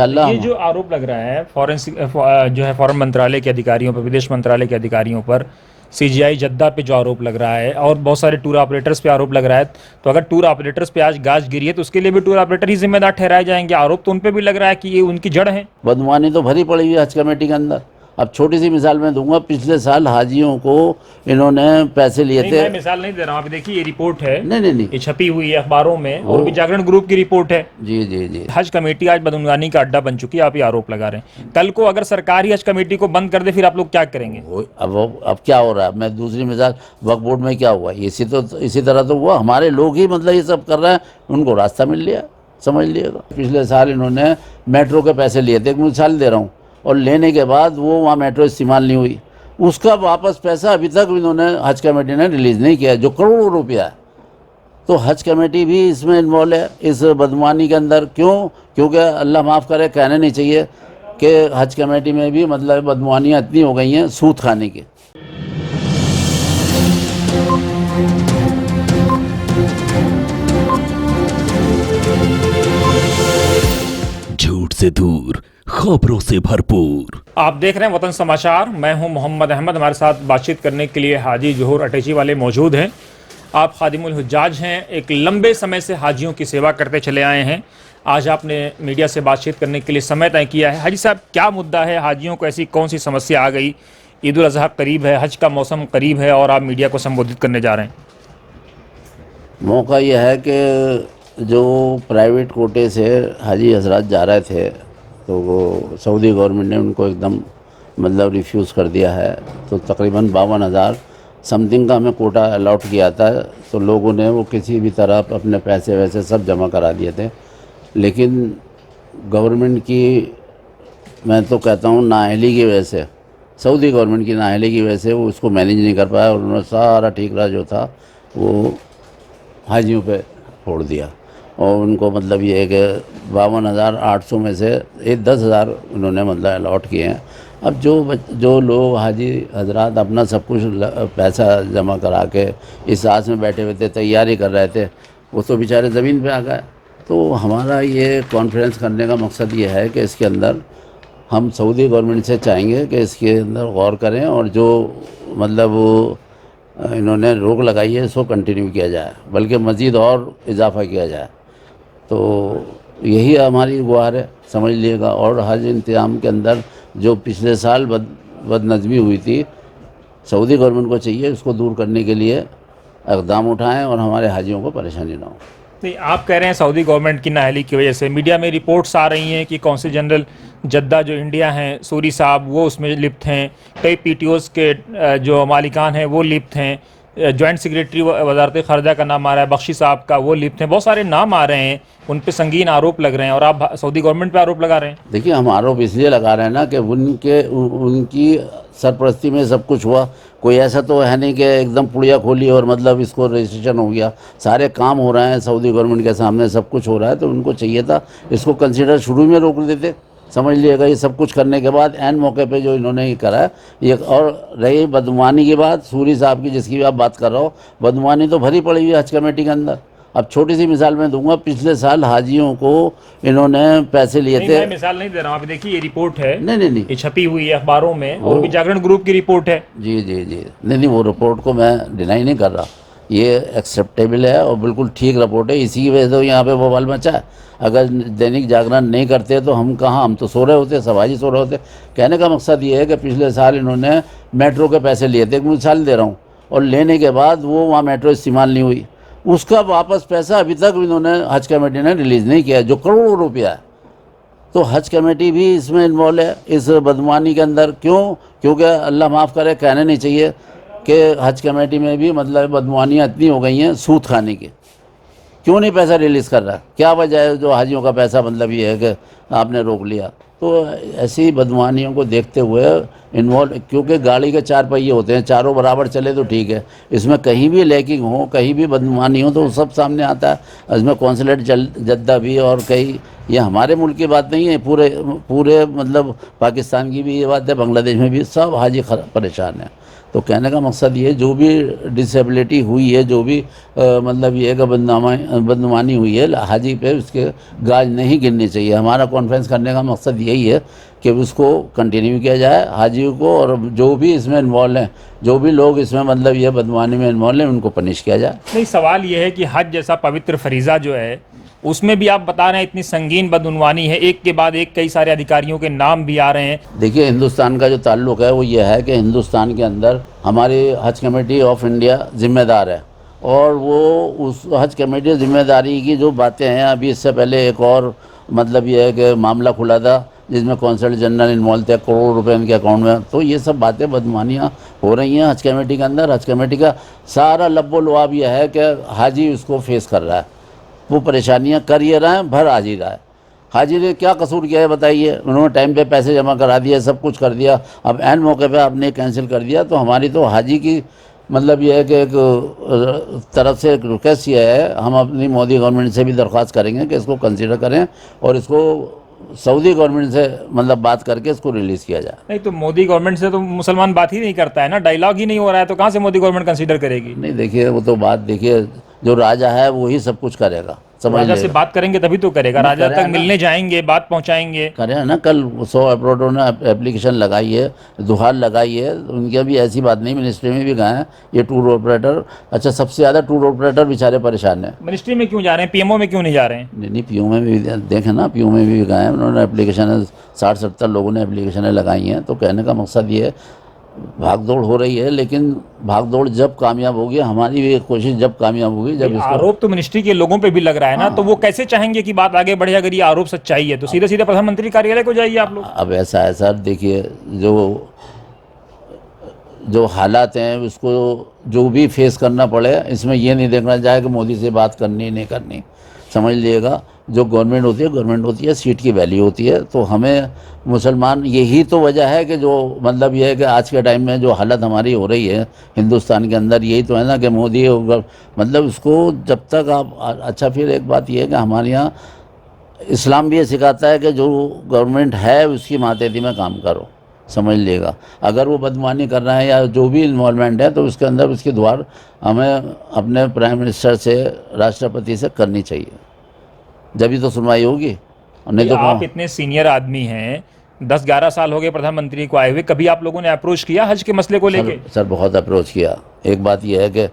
ये जो आरोप लग रहा है जो है फॉरेन मंत्रालय के अधिकारियों पर, विदेश मंत्रालय के अधिकारियों पर, सीजीआई जद्दा पे जो आरोप लग रहा है और बहुत सारे टूर ऑपरेटर्स पे आरोप लग रहा है, तो अगर टूर ऑपरेटर्स पे आज गाज गिरी है तो उसके लिए भी टूर ऑपरेटर ही जिम्मेदार ठहराए जाएंगे। आरोप तो उन पे भी लग रहा है कि ये उनकी जड़ है। बदमानी तो भरी पड़ी हुई है हज कमेटी के अंदर। अब छोटी सी मिसाल मैं दूंगा, पिछले साल हाजियों को इन्होंने पैसे लिए थे। मैं मिसाल नहीं दे रहा हूँ, आप देखिए ये रिपोर्ट है, नहीं, ये छपी हुई है अखबारों में और भी जागरण ग्रुप की रिपोर्ट है। जी जी जी। हज कमेटी आज बदनामी का अड्डा बन चुकी है, आप ये आरोप लगा रहे हैं। कल को अगर सरकार ही हज कमेटी को बंद कर दे फिर आप लोग क्या करेंगे? अब क्या हो रहा है, मैं दूसरी मिसाल, वक्फ बोर्ड में क्या हुआ, इसी तरह तो हुआ। हमारे लोग ही मतलब ये सब कर रहे हैं, उनको रास्ता मिल लिया, समझ लिएगा। पिछले साल इन्होंने मेट्रो के पैसे लिए थे, एक मिसाल दे रहा हूँ, और लेने के बाद वो वहाँ मेट्रो इस्तेमाल नहीं हुई, उसका वापस पैसा अभी तक इन्होंने हज कमेटी ने रिलीज़ नहीं किया, जो करोड़ों रुपया है। तो हज कमेटी भी इसमें इन्वॉल्व है इस बदमानी के अंदर। क्यों? क्योंकि अल्लाह माफ़ करे, कहना नहीं चाहिए कि हज कमेटी में भी मतलब बदमानियाँ इतनी हो गई हैं सूद खाने की। झूठ से दूर, खबरों से भरपूर। आप देख रहे हैं वतन समाचार, मैं हूं मोहम्मद अहमद। हमारे साथ बातचीत करने के लिए हाजी जोहर अटैची वाले मौजूद हैं। आप खादिमुल हुज्जाज हैं, एक लंबे समय से हाजियों की सेवा करते चले आए हैं। आज आपने मीडिया से बातचीत करने के लिए समय तय किया है। हाजी साहब, क्या मुद्दा है? हाजियों को ऐसी कौन सी समस्या आ गई? ईद उल अज़हा करीब है, हज का मौसम करीब है और आप मीडिया को संबोधित करने जा रहे हैं। मौका यह है कि जो प्राइवेट कोटे से हाजी हजरात जा रहे थे, तो वो सऊदी गवर्नमेंट ने उनको एकदम मतलब रिफ्यूज़ कर दिया है। तो तकरीबन 52,000 समथिंग का हमें कोटा अलॉट किया था, तो लोगों ने वो किसी भी तरह अपने पैसे वैसे सब जमा करा दिए थे। लेकिन गवर्नमेंट की, मैं तो कहता हूँ, नाअहली की वजह से, सऊदी गवर्नमेंट की नाअहली की वजह से वो उसको मैनेज नहीं कर पाया और उन्होंने सारा ठीकरा जो था वो हाजियों पे फोड़ दिया। और उनको मतलब ये है कि 52,800 में से 10,000 उन्होंने मतलब अलॉट किए हैं। अब जो लोग हाजी हजरात अपना सब कुछ पैसा जमा करा के इस आस में बैठे हुए थे, तैयारी कर रहे थे, वो तो बेचारे ज़मीन पे आ गए। तो हमारा ये कॉन्फ्रेंस करने का मकसद ये है कि इसके अंदर हम सऊदी गवर्नमेंट से चाहेंगे कि इसके अंदर गौर करें और जो मतलब इन्होंने रोक लगाई है इसको कंटिन्यू किया जाए, बल्कि मज़ीद और इजाफ़ा किया जाए। तो यही हमारी गुहार है, समझ लीजिएगा। और हज इंतज़ाम के अंदर जो पिछले साल बदनज़मी हुई थी, सऊदी गवर्नमेंट को चाहिए उसको दूर करने के लिए इक़दाम उठाएं और हमारे हाजियों को परेशानी ना हो। नहीं, आप कह रहे हैं सऊदी गवर्नमेंट की नाअहली की वजह से। मीडिया में रिपोर्ट्स आ रही हैं कि कौंसिल जनरल जद्दा जो इंडिया हैं, सूरी साहब, वो उसमें लिप्त हैं। कई पीटीओस के जो मालिकान हैं वो लिप्त हैं। जॉइंट सेक्रेटरी वजारत ख़ारजा का नाम आ रहा है, बख्शी साहब का, वो लिप्त हैं। बहुत सारे नाम आ रहे हैं, उन पे संगीन आरोप लग रहे हैं और आप सऊदी गवर्नमेंट पे आरोप लगा रहे हैं। देखिए, हम आरोप इसलिए लगा रहे हैं ना कि उनकी सरपरस्ती में सब कुछ हुआ। कोई ऐसा तो है नहीं कि एकदम पुड़िया खोली और मतलब इसको रजिस्ट्रेशन हो गया। सारे काम हो रहे हैं सऊदी गवर्नमेंट के सामने, सब कुछ हो रहा है। तो उनको चाहिए था इसको कंसिडर शुरू में रोक देते, समझ लिएगा। ये सब कुछ करने के बाद एन मौके पे जो इन्होंने ये करा है ये। और रही बदमानी की बात, सूरी साहब की जिसकी आप बात कर रहा हो, बदमानी तो भरी पड़ी हुई है हज कमेटी के अंदर। अब छोटी सी मिसाल मैं दूंगा, पिछले साल हाजियों को इन्होंने पैसे लिए थे। मैं मिसाल नहीं दे रहा हूँ, आप देखिए ये रिपोर्ट है, नहीं, ये छपी हुई है अखबारों में और भी जागरण ग्रुप की रिपोर्ट है। जी जी जी। नहीं, वो रिपोर्ट को मैं डिनाई नहीं कर रहा, ये एक्सेप्टेबल है और बिल्कुल ठीक रिपोर्ट है। इसी की वजह से यहाँ पे बवाल मचा है। अगर दैनिक जागरण नहीं करते तो हम कहाँ, हम तो सो रहे होते, सब हाजी सो रहे होते। कहने का मकसद ये है कि पिछले साल इन्होंने मेट्रो के पैसे लिए थे, एक मिसाल दे रहा हूँ, और लेने के बाद वो वहाँ मेट्रो इस्तेमाल नहीं हुई, उसका वापस पैसा अभी तक इन्होंने हज कमेटी ने रिलीज़ नहीं किया, जो करोड़ों रुपया है। तो हज कमेटी भी इसमें इन्वॉल्व है इस बदमानी के अंदर। क्यों? क्योंकि अल्लाह माफ़ करे, कहना नहीं चाहिए कि हज कमेटी में भी मतलब बदमानियाँ इतनी हो गई हैं सूद खाने की। क्यों नहीं पैसा रिलीज़ कर रहा? क्या वजह है जो हाजियों का पैसा मतलब ये है कि आपने रोक लिया? तो ऐसी बदमानियों को देखते हुए इन्वॉल्व, क्योंकि गाड़ी के 4 पहिए होते हैं, चारों बराबर चले तो ठीक है, इसमें कहीं भी लैकिंग हो, कहीं भी बदमानी हो तो सब सामने आता है। इसमें कौंसलेट जद्दा भी और कई, ये हमारे मुल्क की बात नहीं है, पूरे मतलब पाकिस्तान की भी ये बात है, बांग्लादेश में भी सब हाजी परेशान हैं। तो कहने का मकसद ये, जो भी डिसेबिलिटी हुई है, जो भी मतलब ये कि बदनुमानी हुई है हाजी पे, उसके गाज नहीं गिननी चाहिए। हमारा कॉन्फ्रेंस करने का मकसद यही है कि उसको कंटिन्यू किया जाए, हाजी को, और जो भी इसमें इन्वॉल्व हैं, जो भी लोग इसमें मतलब ये बदनुमानी में इन्वॉल्व हैं, उनको पनिश किया जाए। नहीं, सवाल ये है कि हज जैसा पवित्र फरीज़ा जो है उसमें भी आप बता रहे हैं इतनी संगीन बदउनवानी है, एक के बाद एक कई सारे अधिकारियों के नाम भी आ रहे हैं। देखिए, हिंदुस्तान का जो ताल्लुक़ है वो ये है कि हिंदुस्तान के अंदर हमारी हज कमेटी ऑफ इंडिया ज़िम्मेदार है, और वो उस हज कमेटी ज़िम्मेदारी की जो बातें हैं, अभी इससे पहले एक और मतलब ये है कि मामला खुला था जिसमें कौंसल जनरल इन्वॉल्व थे, करोड़ रुपए उनके अकाउंट में। तो ये सब बातें, बदमानियाँ हो रही हैं हज कमेटी के अंदर। हज कमेटी का सारा लब्बो लुआब यह है कि हाजी उसको फेस कर रहा है, वो परेशानियां कर ये रहा है, भर आज ही रहा है। हाजी ने क्या कसूर किया है बताइए? उन्होंने टाइम पे पैसे जमा करा दिए, सब कुछ कर दिया, अब एन मौके पे आपने कैंसिल कर दिया। तो हमारी तो हाजी की मतलब ये है कि एक तरफ से एक रिक्वेस्ट ये है, हम अपनी मोदी गवर्नमेंट से भी दरख्वास्त करेंगे कि इसको कंसीडर करें और इसको सऊदी गवर्नमेंट से मतलब बात करके इसको रिलीज़ किया जाए। नहीं तो मोदी गवर्नमेंट से तो मुसलमान बात ही नहीं करता है ना, डायलॉग ही नहीं हो रहा है, तो कहाँ से मोदी गवर्नमेंट कंसीडर करेगी? नहीं, देखिए वो तो बात, देखिए जो राजा है वो ही सब कुछ करेगा, समझ राजा से लीजिए। बात करेंगे तभी तो करेगा, राजा करेगा तक ना। मिलने जाएंगे, बात पहुंचाएंगे। करें ना, कल 100 अप्रोडों ने एप्लीकेशन लगाई है, दुहार लगाई है, उनकी भी ऐसी बात नहीं, मिनिस्ट्री में भी गए हैं ये टूर ऑपरेटर। अच्छा, सबसे ज़्यादा टूर ऑपरेटर बेचारे परेशान हैं। मिनिस्ट्री में क्यों जा रहे हैं, पीएमओ में क्यों नहीं जा रहे हैं? नहीं, पीओ में भी देखें ना, पीओ में भी गए हैं, उन्होंने एप्लीकेशन 60-70 लोगों ने एप्लीकेशनें लगाई हैं। तो कहने का मकसद ये है, भाग दौड़ हो रही है, लेकिन भाग दौड़ जब कामयाब होगी, हमारी भी कोशिश जब कामयाब होगी, जब इसको आरोप तो मिनिस्ट्री के लोगों पे भी लग रहा है ना, तो वो कैसे चाहेंगे कि बात आगे बढ़े? अगर ये आरोप सच्चाई है तो सीधे सीधे प्रधानमंत्री कार्यालय को जाइए आप लोग। अब ऐसा है सर, देखिए जो हालात हैं उसको जो भी फेस करना पड़े, इसमें ये नहीं देखना चाहे कि मोदी से बात करनी नहीं करनी। समझ लीजिएगा, जो गवर्नमेंट होती है, सीट की वैल्यू होती है। तो हमें मुसलमान, यही तो वजह है कि जो मतलब ये है कि आज के टाइम में जो हालत हमारी हो रही है हिंदुस्तान के अंदर, यही तो है ना कि मोदी मतलब उसको जब तक आप अच्छा, फिर एक बात ये है कि हमारे यहाँ इस्लाम भी ये सिखाता है कि जो गवर्नमेंट है उसकी मातहती में काम करो, समझ लीजिएगा। अगर वो बदमानी कर रहे हैं या जो भी इन्वॉल्वमेंट है, तो उसके अंदर उसकी दुआर हमें अपने प्राइम मिनिस्टर से, राष्ट्रपति से करनी चाहिए, जब ही तो सुनवाई होगी। नहीं तो आप इतने सीनियर आदमी हैं, 10-11 साल हो गए प्रधानमंत्री को आए हुए, कभी आप लोगों ने अप्रोच किया हज के मसले को लेके? सर बहुत अप्रोच किया। एक बात यह है कि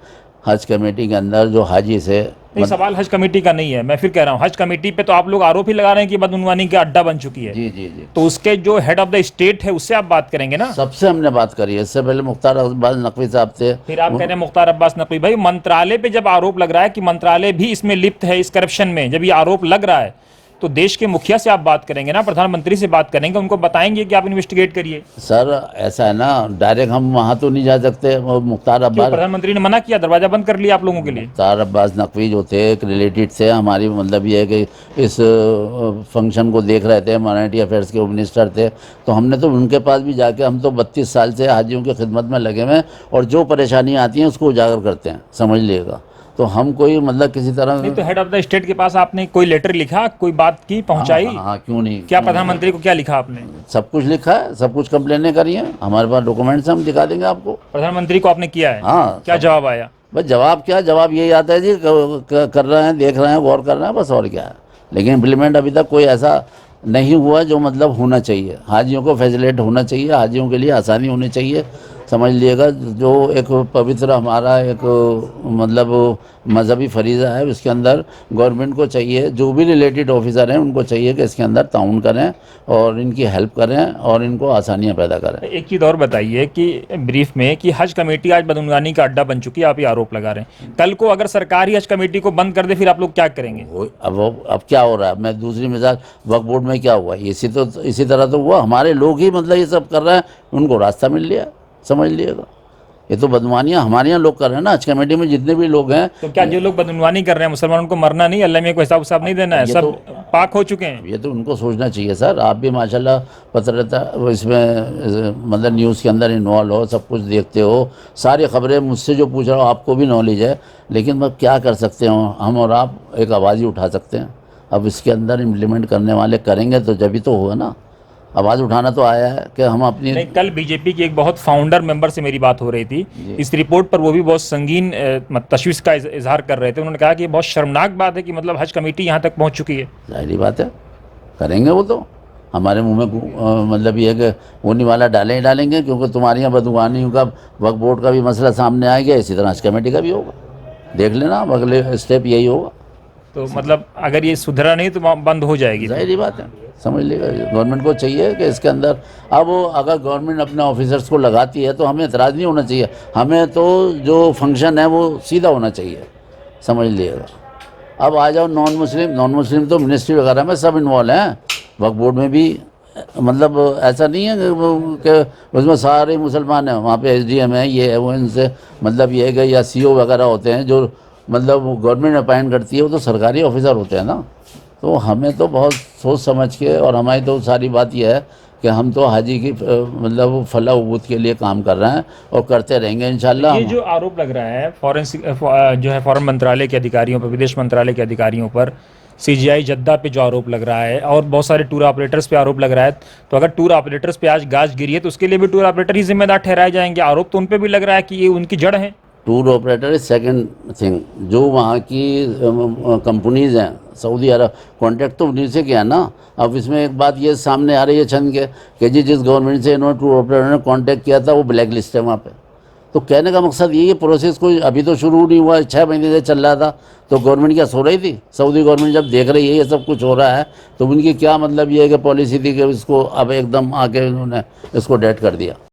हज कमेटी के अंदर जो हाजी से नहीं, सवाल हज कमेटी का नहीं है, मैं फिर कह रहा हूँ हज कमेटी पे तो आप लोग आरोप ही लगा रहे हैं कि बदउनवानी का अड्डा बन चुकी है। जी जी जी, तो उसके जो हेड ऑफ द स्टेट है उससे आप बात करेंगे ना? सबसे हमने बात करी है। इससे पहले मुख्तार अब्बास नकवी साहब थे। फिर आप कह रहे हैं मुख्तार अब्बास नकवी। भाई, मंत्रालय पे जब आरोप लग रहा है कि मंत्रालय भी इसमें लिप्त है, इस करप्शन में, जब ये आरोप लग रहा है तो देश के मुखिया से आप बात करेंगे ना, प्रधानमंत्री से बात करेंगे, उनको बताएंगे कि आप इन्वेस्टिगेट करिए। सर ऐसा है ना, डायरेक्ट हम वहाँ तो नहीं जा सकते। मुख्तार अब्बास, प्रधानमंत्री ने मना किया, दरवाजा बंद कर लिया आप लोगों के लिए? मुख्तार अब्बास नकवी जो थे, एक रिलेटेड थे हमारी, मतलब ये है कि इस फंक्शन को देख रहे थे, माइनॉरिटी अफेयर्स के मिनिस्टर थे। तो हमने तो उनके पास भी जाके, हम तो 32 साल से हाजियों की खिदमत में लगे हुए हैं, और जो परेशानियाँ आती हैं उसको उजागर करते हैं, समझ लीजिएगा। तो हम कोई मतलब किसी तरह नहीं, तो हेड ऑफ द स्टेट के पास आपने कोई लेटर लिखा, कोई बात की, पहुंचाई? हाँ, क्यों नहीं। क्या प्रधानमंत्री को क्या लिखा आपने? सब कुछ लिखा है, सब कुछ कंप्लेनें करी हैं, हमारे पास डॉक्यूमेंट्स, हम दिखा देंगे आपको। प्रधानमंत्री को आपने किया है? हाँ। क्या जवाब आया? बस जवाब क्या, जवाब यही आता है जी, कर रहे हैं, देख रहे हैं, गौर कर रहे हैं, बस, और क्या है। लेकिन इम्प्लीमेंट अभी तक कोई ऐसा नहीं हुआ जो मतलब होना चाहिए। हाजियों को फैसिलिटेट होना चाहिए, हाजियों के लिए आसानी होनी चाहिए, समझ लीजिएगा। जो एक पवित्र हमारा एक मतलब मजहबी फरीज़ा है, उसके अंदर गवर्नमेंट को चाहिए, जो भी रिलेटेड ऑफिसर हैं उनको चाहिए कि इसके अंदर ताउन करें और इनकी हेल्प करें और इनको आसानियां पैदा करें। एक चीज़ और बताइए कि ब्रीफ में कि हज कमेटी आज बदउनवानी का अड्डा बन चुकी है, आप ये आरोप लगा रहे हैं। कल को अगर सरकार ही हज कमेटी को बंद कर दे, फिर आप लोग क्या करेंगे? अब क्या हो रहा है, मैं दूसरी मिसाल, वक्फ बोर्ड में क्या हुआ, इसी तरह तो हुआ। हमारे लोग ही मतलब ये सब कर रहे हैं, उनको रास्ता मिल लिया, समझ लीजिएगा। ये तो बदमानियाँ हमारे यहाँ लोग कर रहे हैं ना, हज कमेटी में जितने भी लोग हैं। तो क्या जो लोग बदउनवानी कर रहे हैं, मुसलमानों को मरना नहीं, अल्लाह में कोई हिसाब नहीं देना है, सब पाक हो चुके हैं? ये तो उनको सोचना चाहिए सर। आप भी माशाल्लाह पत्रकारिता इसमें मतलब न्यूज़ के अंदर इन्वॉल्व हो, सब कुछ देखते हो, सारी खबरें मुझसे जो पूछ रहा हो, आपको भी नॉलेज है। लेकिन अब क्या कर सकते हो, हम और आप एक आवाज़ ही उठा सकते हैं। अब इसके अंदर इम्प्लीमेंट करने वाले करेंगे तो जब ही तो होगा ना। आवाज़ उठाना तो आया है कि हम अपनी नहीं, कल बीजेपी की एक बहुत फाउंडर मेंबर से मेरी बात हो रही थी, इस रिपोर्ट पर वो भी बहुत संगीन तशवीश का इजहार कर रहे थे। उन्होंने कहा कि ये बहुत शर्मनाक बात है कि मतलब हज कमेटी यहाँ तक पहुँच चुकी है। जाहिर बात है, करेंगे वो तो। हमारे मुंह में मतलब ये है कि वो निवाला डालें ही डालेंगे, क्योंकि तुम्हारी यहाँ बदगुमानियों का वक्फ बोर्ड का भी मसला सामने आ गया, इसी तरह हज कमेटी का भी होगा। देख लेना, अब अगले स्टेप यही होगा। तो मतलब अगर ये सुधरा नहीं तो बंद हो जाएगी। जाहिर ही बात है, समझ लेगा। गवर्नमेंट को चाहिए कि इसके अंदर अब अगर गवर्नमेंट अपने ऑफिसर्स को लगाती है तो हमें एतराज़ नहीं होना चाहिए, हमें तो जो फंक्शन है वो सीधा होना चाहिए, समझ लीजिएगा। अब आ जाओ नॉन मुस्लिम तो मिनिस्ट्री वगैरह में सब इन्वॉल्व हैं, वक्फ बोर्ड में भी। मतलब ऐसा नहीं है कि उसमें सारे मुसलमान हैं, वहाँ पे SDM है, ये है वो, इनसे मतलब ये है कि या CO वगैरह होते हैं जो मतलब गवर्नमेंट अपॉइंट करती है, वो तो सरकारी ऑफिसर होते हैं ना। तो हमें तो बहुत सोच समझ के, और हमारी तो सारी बात यह है कि हम तो हाजी की मतलब फलाह उबूद के लिए काम कर रहे हैं और करते रहेंगे इंशाल्लाह। ये जो आरोप लग रहा है फॉरेन मंत्रालय के अधिकारियों पर, विदेश मंत्रालय के अधिकारियों पर, CGI जद्दा पे जो आरोप लग रहा है और बहुत सारे टूर ऑपरेटर्स पे आरोप लग रहा है, तो अगर टूर ऑपरेटर्स पे आज गाज गिरी है तो उसके लिए भी टूर ऑपरेटर ही जिम्मेदार ठहराए जाएंगे। आरोप तो उन पे भी लग रहा है कि ये उनकी जड़ है। Tour operator is second thing. जो वहाँ की कंपनीज हैं सऊदी अरब, कॉन्ट्रैक्ट तो उन्हीं से किया ना। अब इसमें एक बात ये सामने आ रही है छन के कि जी जिस गवर्नमेंट से इन्होंने टूर ऑपरेटर ने कॉन्टैक्ट किया था वो ब्लैक लिस्ट है वहाँ पे। तो कहने का मकसद ये प्रोसेस कोई अभी तो शुरू नहीं हुआ, 6 महीने से चल रहा था। तो गवर्नमेंट क्या सो रही थी? सऊदी गवर्नमेंट जब देख रही है ये सब कुछ हो रहा है तो उनकी क्या मतलब ये है कि पॉलिसी थी कि इसको अब एकदम आके उन्होंने इसको डेड कर दिया।